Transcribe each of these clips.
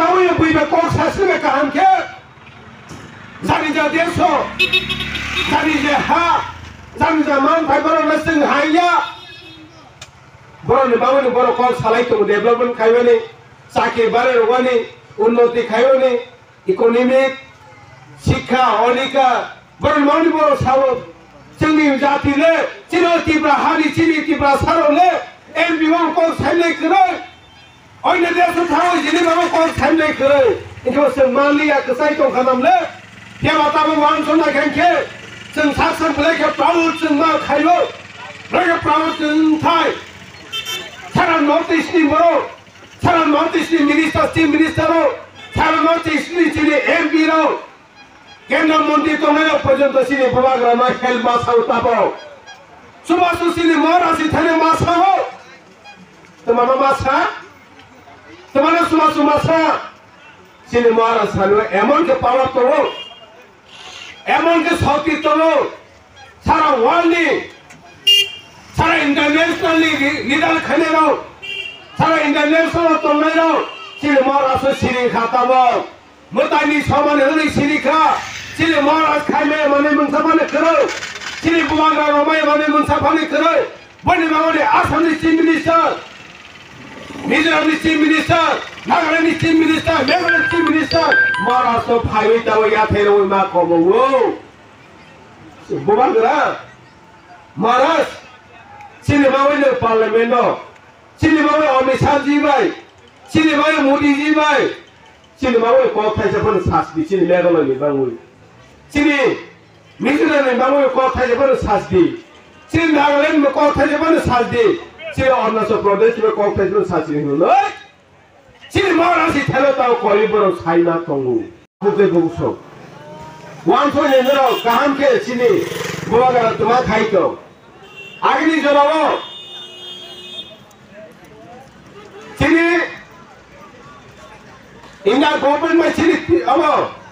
बावै बुइबा कक सासुबे काहाम के जानि जा देशो जानि जे हा जानि जा मान फाइबर नसिं हाया बरनि बावै बर कक सालाय तो डेभलपमेंट खाइबेनि साके बारे रवानि उन्नति खाइबेनि इकोनॉमिक शिक्षा अनिका बरनि मावनि बर सावो जोंनि जातिले चिनो तिब्रा हानि चिनि तिब्रा सारोले एम बिवां कक साइले करे ओइने देश थाव जिनि बाबा कक साइले करे इखौ जों मानलिया कसाय दं खालामले हेमा ताबो मान सना खेंखे जों सासन ब्लेके प्राउड जों मा खाइलो ब्लेके प्राउड जों थाय सारा नॉर्थ ईस्ट नि बर सारा नॉर्थ ईस्ट नि मिनिस्टर चीफ मिनिस्टर सारा नॉर्थ ईस्ट नि चिनि एमपी रो केंद्र मंत्री तंगाय पर्यंत सिनि बबाग्रामा हेल्थ मासाव ताबो सुबास सिनि महाराज थाने मासाव तमामा मासा तमाना सुबास मासा सिनि महाराज थाने एमन के पावर तो एमन के शक्ति तो सारा वर्ल्ड नि सारा इंटरनेशनल लीडर खने रो सारा इंटरनेशनल तंगाय रो सिनि महाराज सिनि खाताबो मोतानि समान होनै सिनि खा सिनि महाराज खाइमे माने मुंसाफाने करो सिनि बुबाग्रा रमाय माने मुंसाफाने करो बनि माने आसामनि चीफ मिनिस्टर मिजोरामनि चीफ मिनिस्टर नागालेन्डनि चीफ मिनिस्टर मेघालयनि चीफ मिनिस्टर महाराज तो फाइवे ताव या थेरो मा खबो बुबाग्रा महाराज सिनि माने पार्लियामेन्ट सिनि माने अमित शाह जी भाई सिनि माने मोदी जी भाई सिनि माने कक थाइसाफोर सासदि सिनि मेघालयनि बांगुइ सिनि मिजोरामनि बांगुइ कक थाइसाफोर सासदि सिनि नागालेन्ड कक थाइसाफोर सासदि सिनि अरुणाचल प्रदेश में कक थाइसाफोर सासदि होलै सिनि महाराज थालो ताव करिबर साइना तंगु बुके बुसो वानसो नेनो गाहाम के सिनि बुवागा तुमा खाइतो आगनि जरावो सिनि इंडिया गवर्नमेंट में सिनि अब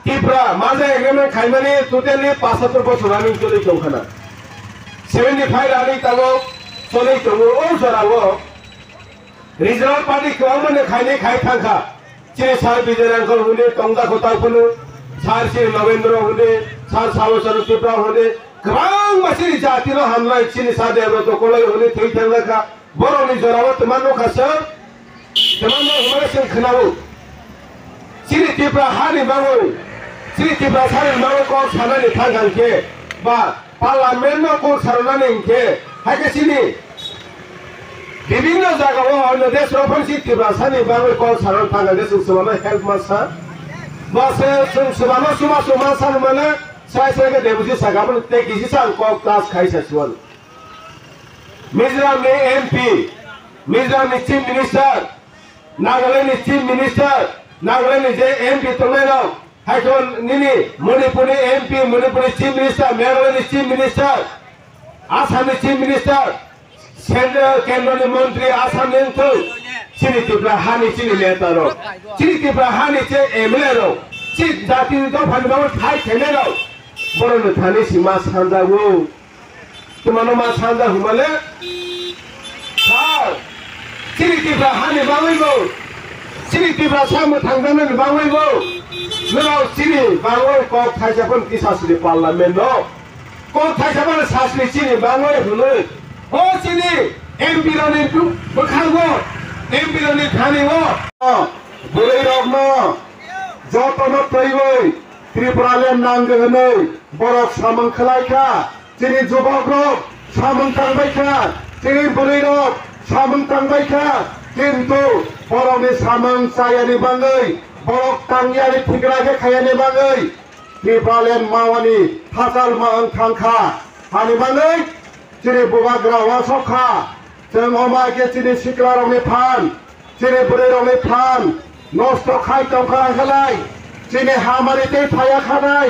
त्रिपुरा माजे एग्रीमेंट खाइमाने टोटली 75 बछर रानिं चलै दंखाना 75 रानिं तागो चलै दङ ओ जरावो रिजनल पार्टी खौमने खाइने खाइ थांखा सिनि सार बिजयरांखौ हुने टंगा खताखौनो सार सिनि नरेंद्र हुने सार सावसर त्रिपुरा हुने गोबां मासिनि जातिनो हामलाय सिनि सादेबो तो कलै हुने थै थांलाखा बरनि जरावो तमानो खासो तमानो हुमायसिन खोनावो सिनि त्रिपुरा हानि बांगो सिनि त्रिपुरा सानि बांगो कक सानानि थांगांखे बा पार्लियामेन्ट कक सारनानि के हाके सिनि विभिन्न जगह अन्य देश रफांसी त्रिपुरा सानि बांगो कक सारन थांगांखे जों सबानो हेल्थ मासा बासे जों सबानो समाज मासा माने साय सायके देबुजि सागाबन ते किसि सान कक क्लास खाइसा सुवन मिजोरामनि एमपी मिजोरामनि चीफ मिनिस्टर नागालैंडनि चीफ मिनिस्टर नागालैंड जे एमपी तंगायनो हाइकन निनि मणिपुरनि एमपी मणिपुरनि चीफ मिनिस्टर मेघालयनि चीफ मिनिस्टर आसामनि चीफ मिनिस्टर सेंट्रल केंद्रनि मंत्री आसामनि थौ सिनि त्रिपुरा हानि सिनि नेतारो सिनि त्रिपुरा हानि जे एमएलए रो सि जाति दो फानबाव थाइ थेने रो बरनो थानि सिमा सानजावो तुमानो मा सानजा हुमाले सार सिनि त्रिपुरा हानि बावैगो सिनि त्रिपुरा सामो थांदानो बावैगो नोराव सिनि बावै कक थाइसाफोर किसासनि पार्लियामेन्ट नो कक थाइसाफोर सासनि सिनि बावै हुनो ओ सिनि एमपी रनि बखांगो एमपी रनि थानिगो बुरै रगनो जतनो तैबै त्रिपुराले नांगो हनै बरक सामों खलायखा सिनि जुबक रक सामों थांबायखा सिनि बुरै रक सामों थांबायखा किन्तु बरनि सामों सायानि बाङै बरक तांगियानि थिग्राके खायानि बाङै त्रिपुराले मावानि थासाल मां थांखा हानि बाङै सिनि बुबाग्रा वासखा जों अमाके सिनि सिक्ला रंनि फान सिनि बुरै रंनि फान नष्ट खाय तंखा खालाय सिनि हामानि दै थाया खानाय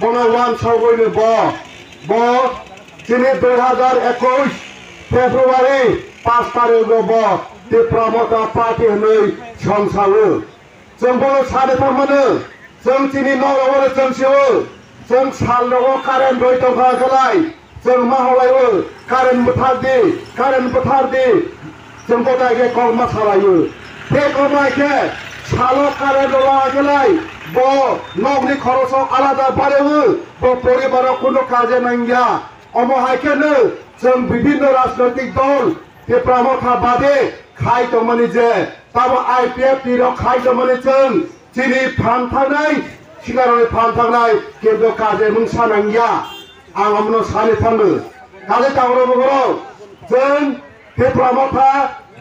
बना वान सावगयनो ब सिनि 2021 फेब्रुवारि 5 तारिखनो ब त्रिपुरा मता पार्टी हनै संसावो जों बर साने थारमानो जों सिनि न'आवनो जों सिवो जों सालनो कारेन्ट दै तंखा खालाय जों मा हलायो कारेन्ट बुथारदि जों गथायके कल मा सालायो बे कमायके সালকারে দেওয়া গেলাই ব নগনি খরচ আলাদা বাড়েও ব পরিবারের কোনো কাজে নাঙ্গিয়া অমহাইকেনো जों বিভিন্ন রাজনৈতিক দল পেপ্রামথা বাদে খাইতমানি যে তাবো আইপিএফ টির খাইতমানি जों চিনি ফানথানাই सिगारनि फानथांनाय केबो काजे मुंसा नांगिया आं अमनो सानि थांनो काजे तावरो बगरो जों पेप्रामथा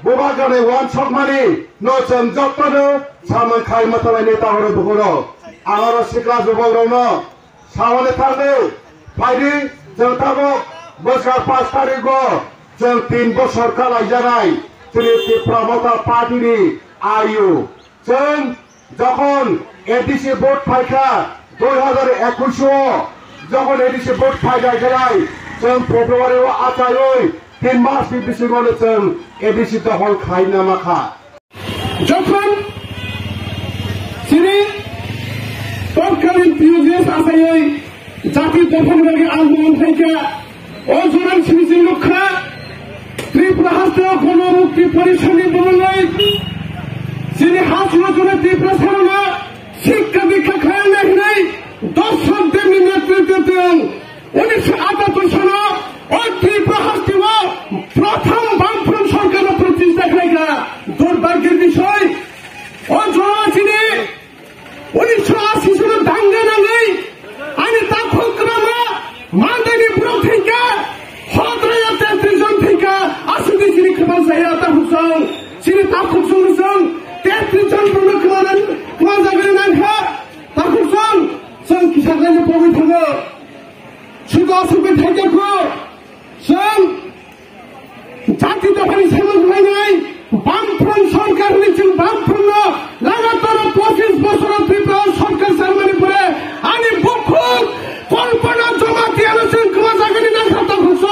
बोबा गाने वान सकमानि न जों जत्तनो सामन खाय मथालाय नेता हरो बगरो आंरो सिक्ला जुबगरनो सावने थांनो फायदि जों ताबो बोसोर 5 तारिखो जों 3 बोसोर कालाय जानाय जोंनि पेप्रामथा पार्टीनि आयु जों যখন এডিসি ভোট ফাইখা 2021 যখন এডিসি ভোট ফাইখা গেলাই जों फेब्रुवारियाव आचायै 3 मासनि बिसिङावनो जों एडिसि दखल खायना माखा যখন তিনি তৎকালীন পিউজিএস আসাयै জাতি গঠনকারী আন্দোলন থেকে অজরান সিরিজের লক্ষ্য ত্রিপুরা হাস্তে গণমুক্তি পরিষদের বললেই যিনি হাসপাতালে তীব্র সারণা শিক্ষা দীক্ষা খেয়াল নেই দর্শকদের নেতৃত্বে 1978 সালে ওই ত্রিপুরা হাসপাতাল প্রথম বামফ্রন্ট সরকারের প্রতিষ্ঠা করেগা দুর্ভাগ্যের বিষয় ও জনচিনি 1980 সালে দাঙ্গা নামে আমি তা প্রোগ্রামে মানদানি ব্লক থেকে হদরায়া 33 জন থেকে আসুদি চিনি খবর চাইয়া তা হুসন চিনি তা খুবসুন 33 জন পুরো কমান জায়গায় নাঙ্গা তারপর जों किसाननि पबि थाङो सुगा सुबि थाइजाखौ जों जाति दफानि सामोल होनाय बामफ्रन्ट सरकारनि जों बामफ्रन्ट